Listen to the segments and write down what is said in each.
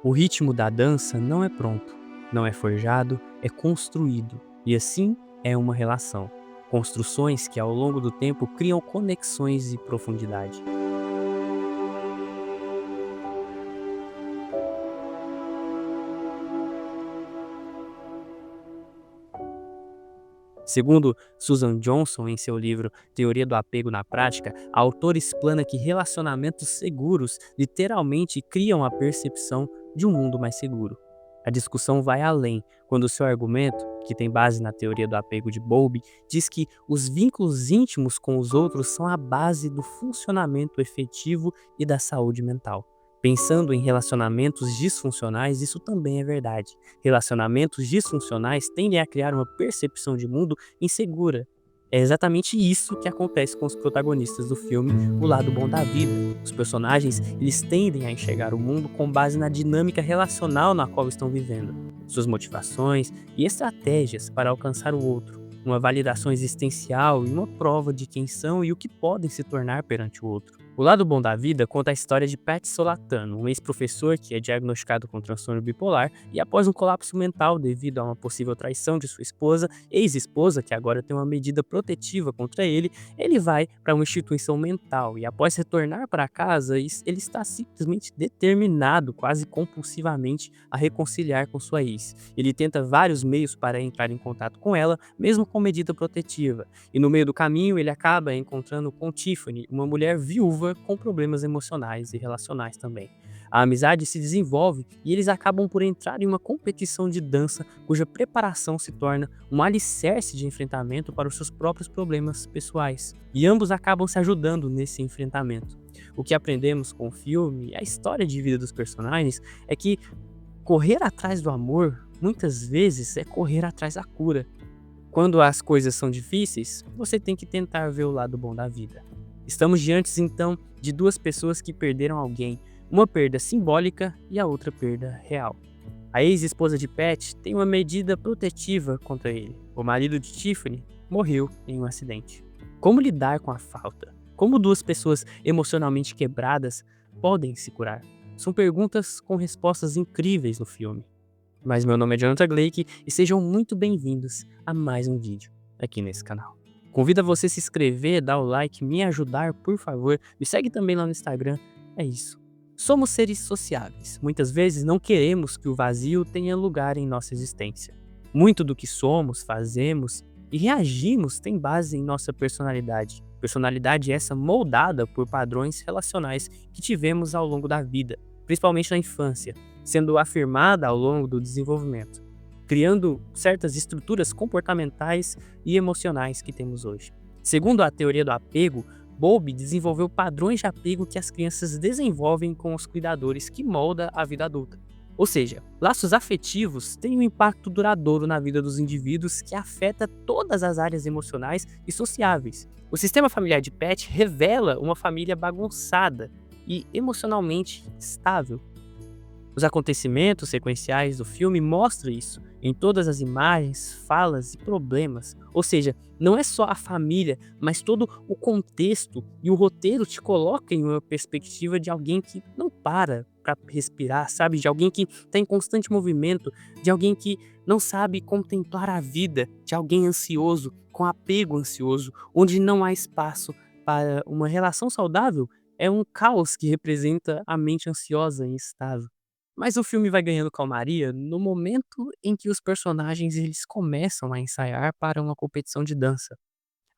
O ritmo da dança não é pronto, não é forjado, é construído. E assim é uma relação. Construções que ao longo do tempo criam conexões e profundidade. Segundo Susan Johnson, em seu livro Teoria do Apego na Prática, a autora explana que relacionamentos seguros literalmente criam a percepção de um mundo mais seguro. A discussão vai além, quando o seu argumento, que tem base na teoria do apego de Bowlby, diz que os vínculos íntimos com os outros são a base do funcionamento efetivo e da saúde mental. Pensando em relacionamentos disfuncionais, isso também é verdade. Relacionamentos disfuncionais tendem a criar uma percepção de mundo insegura. É exatamente isso que acontece com os protagonistas do filme O Lado Bom da Vida. Os personagens, eles tendem a enxergar o mundo com base na dinâmica relacional na qual estão vivendo, suas motivações e estratégias para alcançar o outro, uma validação existencial e uma prova de quem são e o que podem se tornar perante o outro. O Lado Bom da Vida conta a história de Pat Solatano, um ex-professor que é diagnosticado com transtorno bipolar e após um colapso mental devido a uma possível traição de sua esposa, ex-esposa, que agora tem uma medida protetiva contra ele vai para uma instituição mental e após retornar para casa, ele está simplesmente determinado, quase compulsivamente, a reconciliar com sua ex. Ele tenta vários meios para entrar em contato com ela, mesmo com medida protetiva. E no meio do caminho, ele acaba encontrando com Tiffany, uma mulher viúva com problemas emocionais e relacionais também. A amizade se desenvolve e eles acabam por entrar em uma competição de dança cuja preparação se torna um alicerce de enfrentamento para os seus próprios problemas pessoais. E ambos acabam se ajudando nesse enfrentamento. O que aprendemos com o filme e a história de vida dos personagens é que correr atrás do amor muitas vezes é correr atrás da cura. Quando as coisas são difíceis, você tem que tentar ver o lado bom da vida. Estamos diante, então, de duas pessoas que perderam alguém, uma perda simbólica e a outra perda real. A ex-esposa de Pat tem uma medida protetiva contra ele. O marido de Tiffany morreu em um acidente. Como lidar com a falta? Como duas pessoas emocionalmente quebradas podem se curar? São perguntas com respostas incríveis no filme. Mas meu nome é Jonathan Blake e sejam muito bem-vindos a mais um vídeo aqui nesse canal. Convido a você a se inscrever, dar o like, me ajudar, por favor. Me segue também lá no Instagram. É isso. Somos seres sociáveis. Muitas vezes não queremos que o vazio tenha lugar em nossa existência. Muito do que somos, fazemos e reagimos tem base em nossa personalidade. Personalidade essa moldada por padrões relacionais que tivemos ao longo da vida, principalmente na infância, sendo afirmada ao longo do desenvolvimento, criando certas estruturas comportamentais e emocionais que temos hoje. Segundo a teoria do apego, Bowlby desenvolveu padrões de apego que as crianças desenvolvem com os cuidadores que molda a vida adulta. Ou seja, laços afetivos têm um impacto duradouro na vida dos indivíduos que afeta todas as áreas emocionais e sociáveis. O sistema familiar de Pat revela uma família bagunçada e emocionalmente estável. Os acontecimentos sequenciais do filme mostram isso em todas as imagens, falas e problemas. Ou seja, não é só a família, mas todo o contexto e o roteiro te coloca em uma perspectiva de alguém que não para respirar, sabe? De alguém que está em constante movimento, de alguém que não sabe contemplar a vida, de alguém ansioso, com apego ansioso, onde não há espaço para uma relação saudável. É um caos que representa a mente ansiosa e instável. Mas o filme vai ganhando calmaria no momento em que os personagens eles começam a ensaiar para uma competição de dança.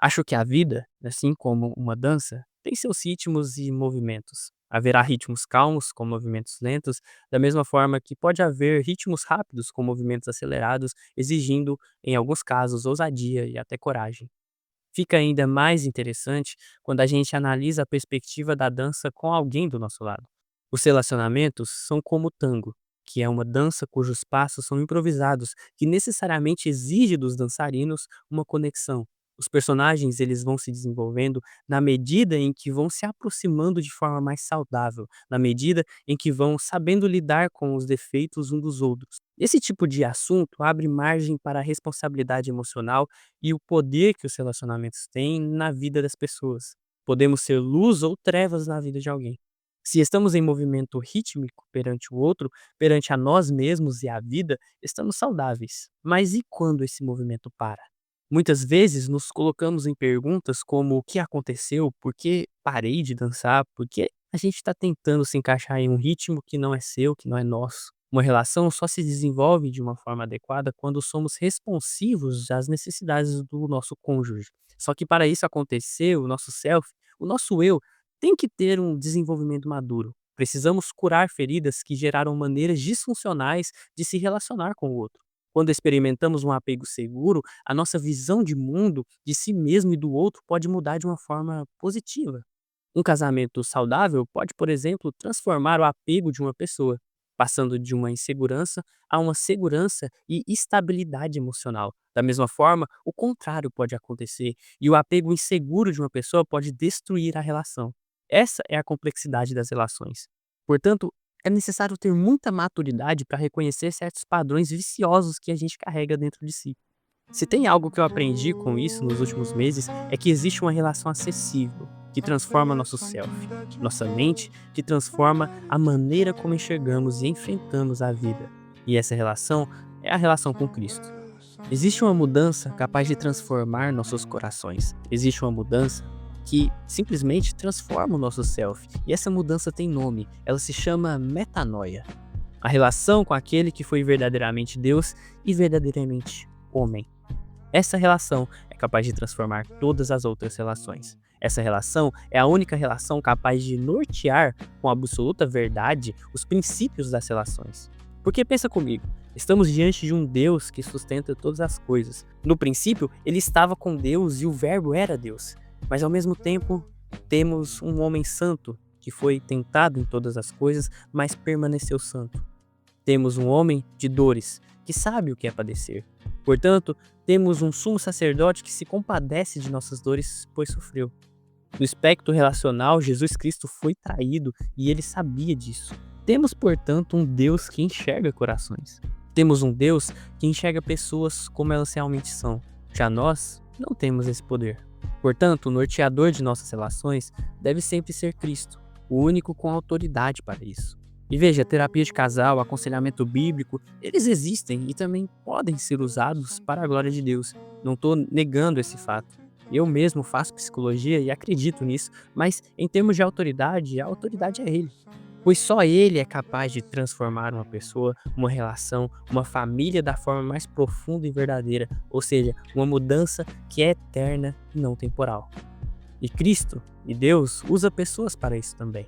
Acho que a vida, assim como uma dança, tem seus ritmos e movimentos. Haverá ritmos calmos com movimentos lentos, da mesma forma que pode haver ritmos rápidos com movimentos acelerados, exigindo, em alguns casos, ousadia e até coragem. Fica ainda mais interessante quando a gente analisa a perspectiva da dança com alguém do nosso lado. Os relacionamentos são como o tango, que é uma dança cujos passos são improvisados, que necessariamente exige dos dançarinos uma conexão. Os personagens eles vão se desenvolvendo na medida em que vão se aproximando de forma mais saudável, na medida em que vão sabendo lidar com os defeitos um dos outros. Esse tipo de assunto abre margem para a responsabilidade emocional e o poder que os relacionamentos têm na vida das pessoas. Podemos ser luz ou trevas na vida de alguém. Se estamos em movimento rítmico perante o outro, perante a nós mesmos e a vida, estamos saudáveis. Mas e quando esse movimento para? Muitas vezes nos colocamos em perguntas como o que aconteceu, por que parei de dançar, por que a gente está tentando se encaixar em um ritmo que não é seu, que não é nosso. Uma relação só se desenvolve de uma forma adequada quando somos responsivos às necessidades do nosso cônjuge. Só que para isso acontecer, o nosso self, o nosso eu, tem que ter um desenvolvimento maduro. Precisamos curar feridas que geraram maneiras disfuncionais de se relacionar com o outro. Quando experimentamos um apego seguro, a nossa visão de mundo, de si mesmo e do outro pode mudar de uma forma positiva. Um casamento saudável pode, por exemplo, transformar o apego de uma pessoa, passando de uma insegurança a uma segurança e estabilidade emocional. Da mesma forma, o contrário pode acontecer e o apego inseguro de uma pessoa pode destruir a relação. Essa é a complexidade das relações. Portanto, é necessário ter muita maturidade para reconhecer certos padrões viciosos que a gente carrega dentro de si. Se tem algo que eu aprendi com isso nos últimos meses, é que existe uma relação acessível, que transforma nosso self, nossa mente, que transforma a maneira como enxergamos e enfrentamos a vida. E essa relação é a relação com Cristo. Existe uma mudança capaz de transformar nossos corações. Existe uma mudança que simplesmente transforma o nosso self. E essa mudança tem nome. Ela se chama metanoia. A relação com aquele que foi verdadeiramente Deus e verdadeiramente homem. Essa relação é capaz de transformar todas as outras relações. Essa relação é a única relação capaz de nortear com absoluta verdade os princípios das relações. Porque pensa comigo, estamos diante de um Deus que sustenta todas as coisas. No princípio, ele estava com Deus e o Verbo era Deus. Mas ao mesmo tempo, temos um homem santo que foi tentado em todas as coisas, mas permaneceu santo. Temos um homem de dores que sabe o que é padecer. Portanto, temos um sumo sacerdote que se compadece de nossas dores, pois sofreu. No espectro relacional, Jesus Cristo foi traído e ele sabia disso. Temos, portanto, um Deus que enxerga corações. Temos um Deus que enxerga pessoas como elas realmente são. Já nós não temos esse poder. Portanto, o norteador de nossas relações deve sempre ser Cristo, o único com autoridade para isso. E veja, terapia de casal, aconselhamento bíblico, eles existem e também podem ser usados para a glória de Deus. Não estou negando esse fato. Eu mesmo faço psicologia e acredito nisso, mas em termos de autoridade, a autoridade é Ele. Pois só Ele é capaz de transformar uma pessoa, uma relação, uma família da forma mais profunda e verdadeira, ou seja, uma mudança que é eterna e não temporal. E Cristo e Deus usa pessoas para isso também.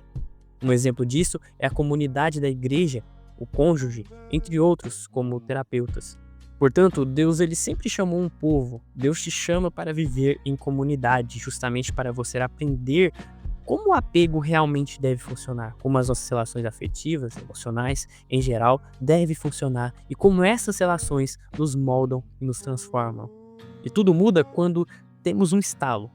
Um exemplo disso é a comunidade da igreja, o cônjuge, entre outros, como terapeutas. Portanto, Deus ele sempre chamou um povo. Deus te chama para viver em comunidade, justamente para você aprender como o apego realmente deve funcionar, como as nossas relações afetivas, emocionais, em geral, devem funcionar e como essas relações nos moldam e nos transformam. E tudo muda quando temos um estalo.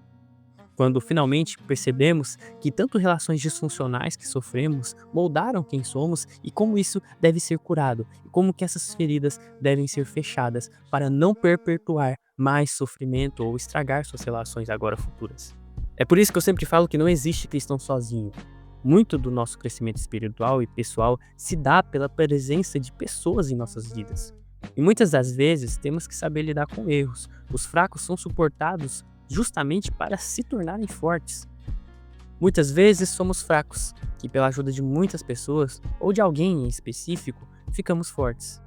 Quando finalmente percebemos que tanto relações disfuncionais que sofremos moldaram quem somos e como isso deve ser curado, e como que essas feridas devem ser fechadas para não perpetuar mais sofrimento ou estragar suas relações agora futuras. É por isso que eu sempre falo que não existe cristão sozinho. Muito do nosso crescimento espiritual e pessoal se dá pela presença de pessoas em nossas vidas. E muitas das vezes temos que saber lidar com erros. Os fracos são suportados justamente para se tornarem fortes. Muitas vezes somos fracos, que pela ajuda de muitas pessoas, ou de alguém em específico, ficamos fortes.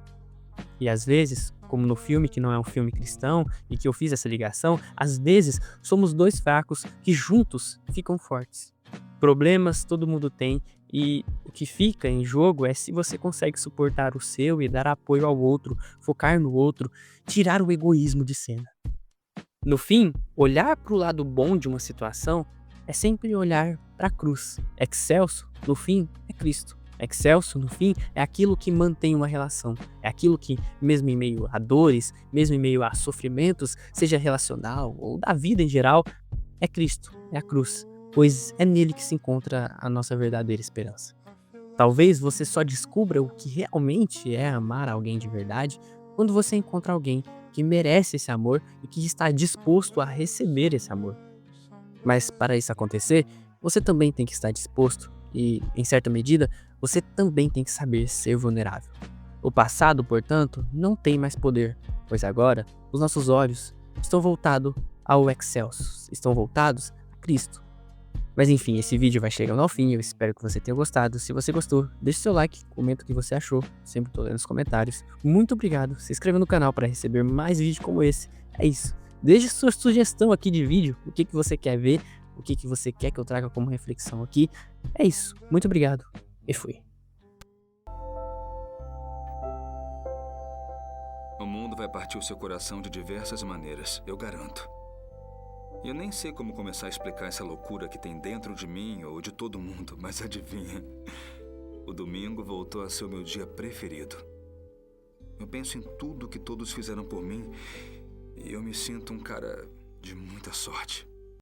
E às vezes, como no filme que não é um filme cristão, e que eu fiz essa ligação, às vezes somos dois fracos que juntos ficam fortes. Problemas todo mundo tem, e o que fica em jogo é se você consegue suportar o seu e dar apoio ao outro, focar no outro, tirar o egoísmo de cena. No fim, olhar para o lado bom de uma situação é sempre olhar para a cruz. Excelso, no fim, é Cristo. Excelso, no fim, é aquilo que mantém uma relação. É aquilo que, mesmo em meio a dores, mesmo em meio a sofrimentos, seja relacional ou da vida em geral, é Cristo, é a cruz. Pois é nele que se encontra a nossa verdadeira esperança. Talvez você só descubra o que realmente é amar alguém de verdade quando você encontra alguém que merece esse amor e que está disposto a receber esse amor. Mas para isso acontecer, você também tem que estar disposto E, em certa medida, você também tem que saber ser vulnerável. O passado, portanto, não tem mais poder, pois agora os nossos olhos estão voltados ao Excelsus, estão voltados a Cristo. Mas enfim, esse vídeo vai chegando ao fim, eu espero que você tenha gostado. Se você gostou, deixe seu like, comenta o que você achou, sempre tô lendo os comentários. Muito obrigado, se inscreva no canal para receber mais vídeos como esse. É isso, deixe sua sugestão aqui de vídeo, o que você quer ver, o que você quer que eu traga como reflexão aqui. É isso, muito obrigado e fui. O mundo vai partir o seu coração de diversas maneiras, eu garanto. E eu nem sei como começar a explicar essa loucura que tem dentro de mim ou de todo mundo, mas adivinha? O domingo voltou a ser o meu dia preferido. Eu penso em tudo que todos fizeram por mim e eu me sinto um cara de muita sorte.